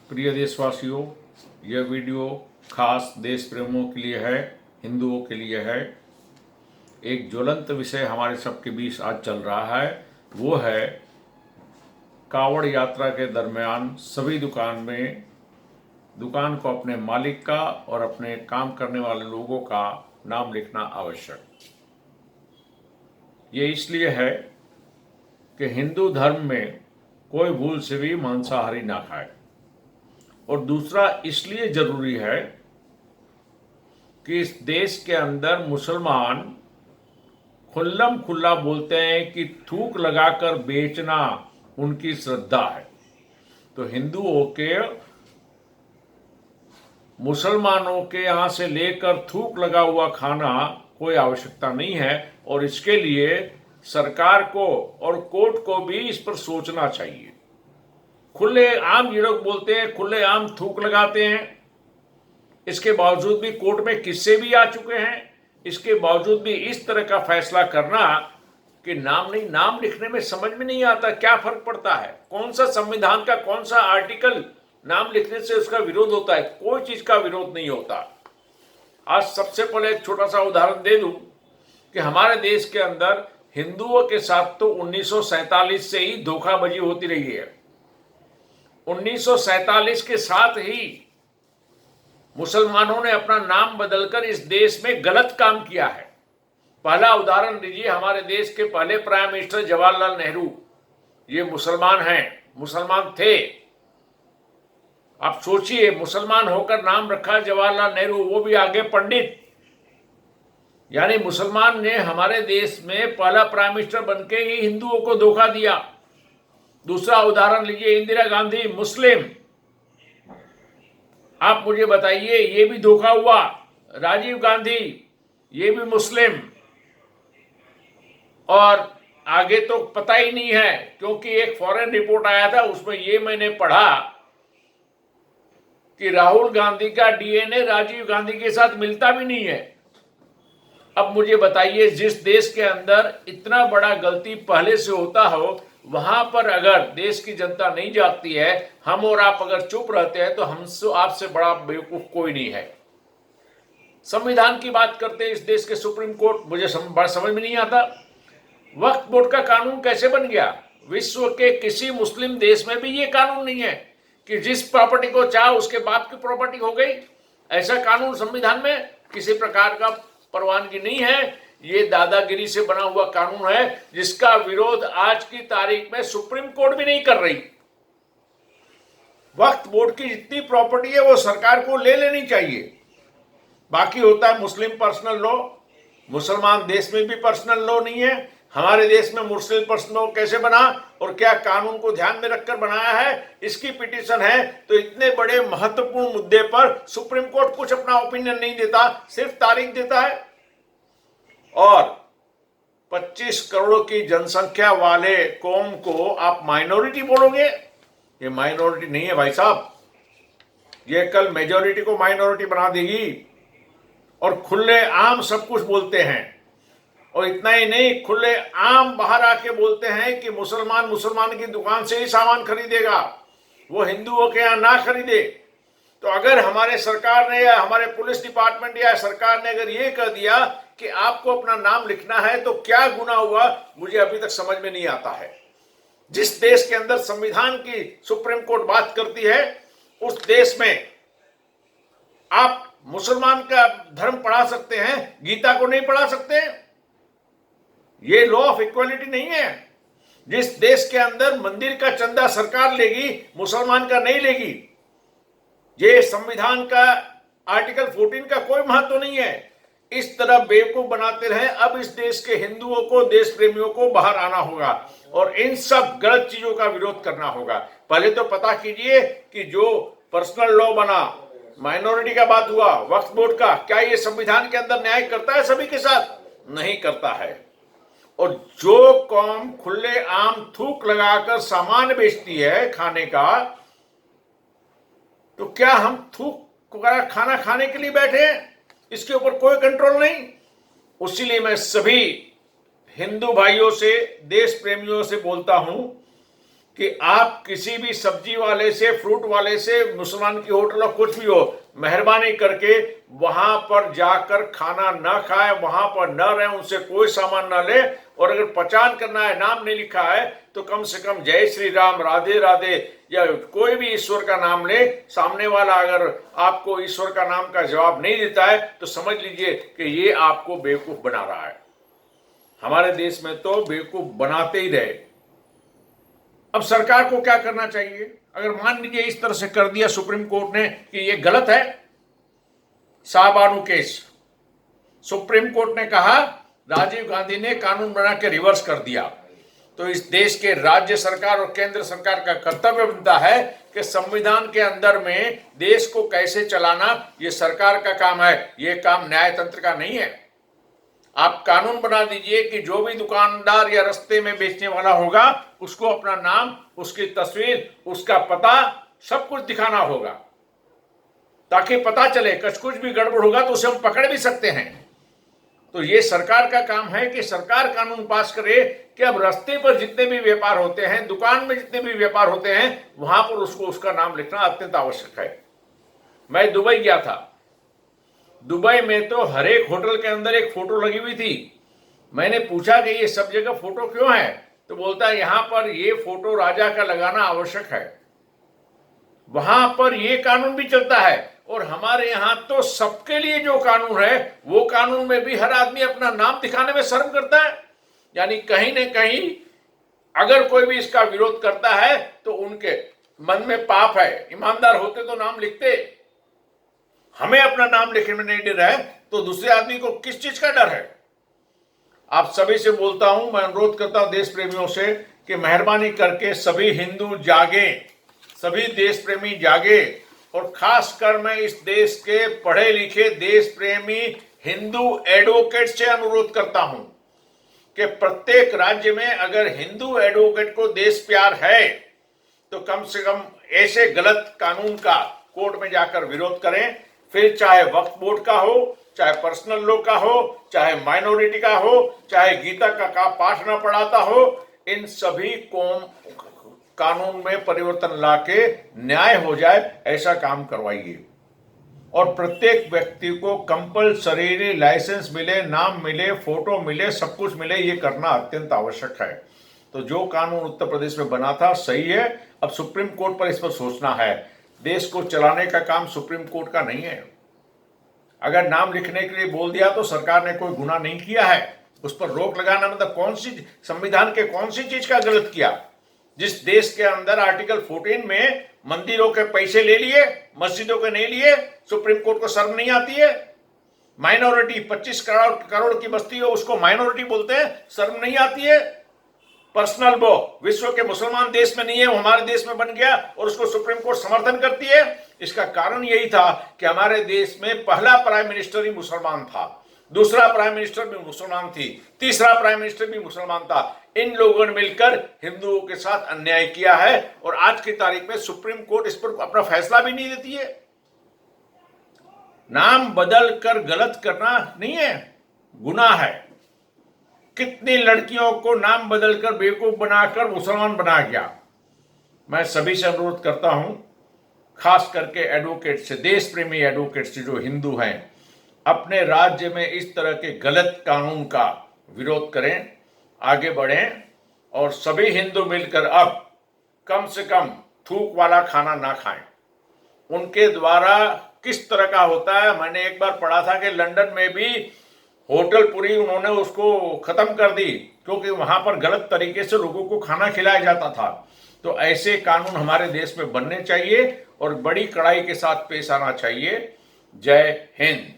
प्रिय देशवासियों, यह वीडियो खास देश प्रेमियों के लिए है, हिंदुओं के लिए है। एक ज्वलंत विषय हमारे सबके बीच आज चल रहा है, वो है कावड़ यात्रा के दरमियान सभी दुकान को अपने मालिक का और अपने काम करने वाले लोगों का नाम लिखना आवश्यक। ये इसलिए है कि हिंदू धर्म में कोई भूल से भी मांसाहारी ना खाए, और दूसरा इसलिए जरूरी है कि इस देश के अंदर मुसलमान खुल्लम खुल्ला बोलते हैं कि थूक लगाकर बेचना उनकी श्रद्धा है। तो हिंदुओं के मुसलमानों के यहाँ से लेकर थूक लगा हुआ खाना कोई आवश्यकता नहीं है, और इसके लिए सरकार को और कोर्ट को भी इस पर सोचना चाहिए। खुले आम ये लोग बोलते हैं, खुले आम थूक लगाते हैं, इसके बावजूद भी कोर्ट में किस्से भी आ चुके हैं। इसके बावजूद भी इस तरह का फैसला करना कि नाम लिखने में समझ में नहीं आता क्या फर्क पड़ता है, कौन सा संविधान का कौन सा आर्टिकल नाम लिखने से उसका विरोध होता है। कोई चीज का विरोध नहीं होता। आज सबसे पहले एक छोटा सा उदाहरण दे दूं कि हमारे देश के अंदर हिंदुओं के साथ तो 1947 से ही धोखाबाजी होती रही है। 1947 के साथ ही मुसलमानों ने अपना नाम बदलकर इस देश में गलत काम किया है। पहला उदाहरण लीजिए, हमारे देश के पहले प्राइम मिनिस्टर जवाहरलाल नेहरू, ये मुसलमान हैं, मुसलमान थे। आप सोचिए, मुसलमान होकर नाम रखा जवाहरलाल नेहरू, वो भी आगे पंडित। यानी मुसलमान ने हमारे देश में पहला प्राइम मिनिस्टर बनके ही हिंदुओं को धोखा दिया। दूसरा उदाहरण लीजिए, इंदिरा गांधी, मुस्लिम। आप मुझे बताइए, ये भी धोखा हुआ। राजीव गांधी, ये भी मुस्लिम। और आगे तो पता ही नहीं है, क्योंकि एक फॉरेन रिपोर्ट आया था, उसमें ये मैंने पढ़ा कि राहुल गांधी का डीएनए राजीव गांधी के साथ मिलता भी नहीं है। अब मुझे बताइए, जिस देश के अंदर इतना बड़ा गलती पहले से होता हो, वहां पर अगर देश की जनता नहीं जागती है, हम और आप अगर चुप रहते हैं, तो हमसे आपसे बड़ा बेवकूफ कोई नहीं है। संविधान की बात करते हैं, इस देश के सुप्रीम कोर्ट, मुझे समझ में नहीं आता वक्फ बोर्ड का कानून कैसे बन गया। विश्व के किसी मुस्लिम देश में भी ये कानून नहीं है कि जिस प्रॉपर्टी को चाह उसके बाप की प्रॉपर्टी हो गई। ऐसा कानून संविधान में किसी प्रकार का परवानगी नहीं है। ये दादागिरी से बना हुआ कानून है, जिसका विरोध आज की तारीख में सुप्रीम कोर्ट भी नहीं कर रही। वक्फ बोर्ड की जितनी प्रॉपर्टी है वो सरकार को ले लेनी चाहिए। बाकी होता है मुस्लिम पर्सनल लॉ। मुसलमान देश में भी पर्सनल लॉ नहीं है। हमारे देश में मुस्लिम पर्सनल लॉ कैसे बना और क्या कानून को ध्यान में रखकर बनाया है, इसकी पिटीशन है। तो इतने बड़े महत्वपूर्ण मुद्दे पर सुप्रीम कोर्ट कुछ अपना ओपिनियन नहीं देता, सिर्फ तारीख देता है। और 25 करोड़ की जनसंख्या वाले कौम को आप माइनॉरिटी बोलोगे? ये माइनॉरिटी नहीं है भाई साहब, ये कल मेजॉरिटी को माइनॉरिटी बना देगी। और खुले आम सब कुछ बोलते हैं, और इतना ही नहीं, खुले आम बाहर आके बोलते हैं कि मुसलमान की दुकान से ही सामान खरीदेगा, वो हिंदुओं के यहाँ ना खरीदे। तो अगर हमारे सरकार ने या हमारे पुलिस डिपार्टमेंट या सरकार ने अगर ये कह दिया कि आपको अपना नाम लिखना है, तो क्या गुनाह हुआ, मुझे अभी तक समझ में नहीं आता है। जिस देश के अंदर संविधान की सुप्रीम कोर्ट बात करती है, उस देश में आप मुसलमान का धर्म पढ़ा सकते हैं, गीता को नहीं पढ़ा सकते। ये लॉ ऑफ इक्वालिटी नहीं है। जिस देश के अंदर मंदिर का चंदा सरकार लेगी, मुसलमान का नहीं लेगी, ये संविधान का आर्टिकल 14 का कोई महत्व नहीं है। इस तरह बेवकूफ बनाते रहे। अब इस देश के हिंदुओं को, देश प्रेमियों को बाहर आना होगा और इन सब गलत चीजों का विरोध करना होगा। पहले तो पता कीजिए कि जो पर्सनल लॉ बना, माइनॉरिटी का बात हुआ, वक्फ बोर्ड का, क्या ये संविधान के अंदर न्याय करता है सभी के साथ? नहीं करता है। और जो कौम खुले आम थूक लगाकर सामान बेचती है खाने का, तो क्या हम थूक का खाना खाने के लिए बैठे हैं? इसके ऊपर कोई कंट्रोल नहीं। उसीलिए मैं सभी हिंदू भाइयों से, देश प्रेमियों से बोलता हूं कि आप किसी भी सब्जी वाले से, फ्रूट वाले से, मुसलमान की होटल हो, कुछ भी हो, मेहरबानी करके वहां पर जाकर खाना ना खाए, वहां पर न रहे, उनसे कोई सामान ना ले। और अगर पहचान करना है, नाम नहीं लिखा है, तो कम से कम जय श्री राम, राधे राधे या कोई भी ईश्वर का नाम ले। सामने वाला अगर आपको ईश्वर का नाम का जवाब नहीं देता है तो समझ लीजिए कि ये आपको बेवकूफ बना रहा है। हमारे देश में तो बेवकूफ बनाते ही रहे। अब सरकार को क्या करना चाहिए? अगर मान लीजिए इस तरह से कर दिया सुप्रीम कोर्ट ने कि ये गलत है, शाहबानू केस, सुप्रीम कोर्ट ने कहा, राजीव गांधी ने कानून बना के रिवर्स कर दिया, तो इस देश के राज्य सरकार और केंद्र सरकार का कर्तव्य बनता है कि संविधान के अंदर में देश को कैसे चलाना ये सरकार का काम है, ये काम न्यायतंत्र का नहीं है। आप कानून बना दीजिए कि जो भी दुकानदार या रास्ते में बेचने वाला होगा उसको अपना नाम, उसकी तस्वीर, उसका पता सब कुछ दिखाना होगा, ताकि पता चले कुछ भी गड़बड़ होगा तो उसे हम पकड़ भी सकते हैं। तो ये सरकार का काम है कि सरकार कानून पास करे कि अब रास्ते पर जितने भी व्यापार होते हैं, दुकान में जितने भी व्यापार होते हैं, वहां पर उसको उसका नाम लिखना अत्यंत आवश्यक है। मैं दुबई गया था, दुबई में तो हर एक होटल के अंदर एक फोटो लगी हुई थी। मैंने पूछा कि ये सब जगह फोटो क्यों है, तो बोलता है यहां पर ये फोटो राजा का लगाना आवश्यक है। वहां पर ये कानून भी चलता है। और हमारे यहां तो सबके लिए जो कानून है वो कानून में भी हर आदमी अपना नाम दिखाने में शर्म करता है। यानी कहीं न कहीं अगर कोई भी इसका विरोध करता है तो उनके मन में पाप है। ईमानदार होते तो नाम लिखते। हमें अपना नाम लिखने में नहीं डर है तो दूसरे आदमी को किस चीज का डर है? आप सभी से बोलता हूं, मैं अनुरोध करता हूं देश प्रेमियों से कि मेहरबानी करके सभी हिंदू जागे, सभी देश प्रेमी जागे। और खासकर मैं इस देश के पढ़े लिखे देश प्रेमी हिंदू एडवोकेट से अनुरोध करता हूं कि प्रत्येक राज्य में अगर हिंदू एडवोकेट को देश प्यार है तो कम से कम ऐसे गलत कानून का कोर्ट में जाकर विरोध करें। फिर चाहे वक्फ बोर्ड का हो, चाहे पर्सनल लॉ का हो, चाहे माइनॉरिटी का हो, चाहे गीता का पाठ न पढ़ाता हो, इन सभी को कानून में परिवर्तन लाके न्याय हो जाए, ऐसा काम करवाइए। और प्रत्येक व्यक्ति को कंपल्सरी लाइसेंस मिले, नाम मिले, फोटो मिले, सब कुछ मिले, ये करना अत्यंत आवश्यक है। तो जो कानून उत्तर प्रदेश में बना था सही है। अब सुप्रीम कोर्ट पर इस पर सोचना है। देश को चलाने का काम सुप्रीम कोर्ट का नहीं है। अगर नाम लिखने के लिए बोल दिया तो सरकार ने कोई गुनाह नहीं किया है, उस पर रोक लगाना मतलब कौन सी संविधान के कौन सी चीज का गलत किया? जिस देश के अंदर आर्टिकल 14 में मंदिरों के पैसे ले लिए, मस्जिदों के नहीं लिए, सुप्रीम कोर्ट को शर्म नहीं आती है? माइनॉरिटी 25 करोड़ की बस्ती हो उसको माइनॉरिटी बोलते हैं, शर्म नहीं आती है? पर्सनल लॉ विश्व के मुसलमान देश में नहीं है, वो हमारे देश में बन गया और उसको सुप्रीम कोर्ट समर्थन करती है। इसका कारण यही था कि हमारे देश में पहला प्राइम मिनिस्टर ही मुसलमान था, दूसरा प्राइम मिनिस्टर भी मुसलमान थी, तीसरा प्राइम मिनिस्टर भी मुसलमान था। इन लोगों ने मिलकर हिंदुओं के साथ अन्याय किया है और आज की तारीख में सुप्रीम कोर्ट इस पर अपना फैसला भी नहीं देती है। नाम बदल कर गलत करना नहीं है, गुनाह है। कितनी लड़कियों को नाम बदलकर बेवकूफ बनाकर मुसलमान बना गया। मैं सभी से अनुरोध करता हूं, खास करके एडवोकेट से, देश प्रेमी एडवोकेट से जो हिंदू हैं, अपने राज्य में इस तरह के गलत कानून का विरोध करें, आगे बढ़ें और सभी हिंदू मिलकर अब कम से कम थूक वाला खाना ना खाएं। उनके द्वारा किस तरह का होता है, मैंने एक बार पढ़ा था कि लंदन में भी होटल पूरी उन्होंने उसको खत्म कर दी क्योंकि वहां पर गलत तरीके से लोगों को खाना खिलाया जाता था। तो ऐसे कानून हमारे देश में बनने चाहिए और बड़ी कड़ाई के साथ पेश आना चाहिए। जय हिंद।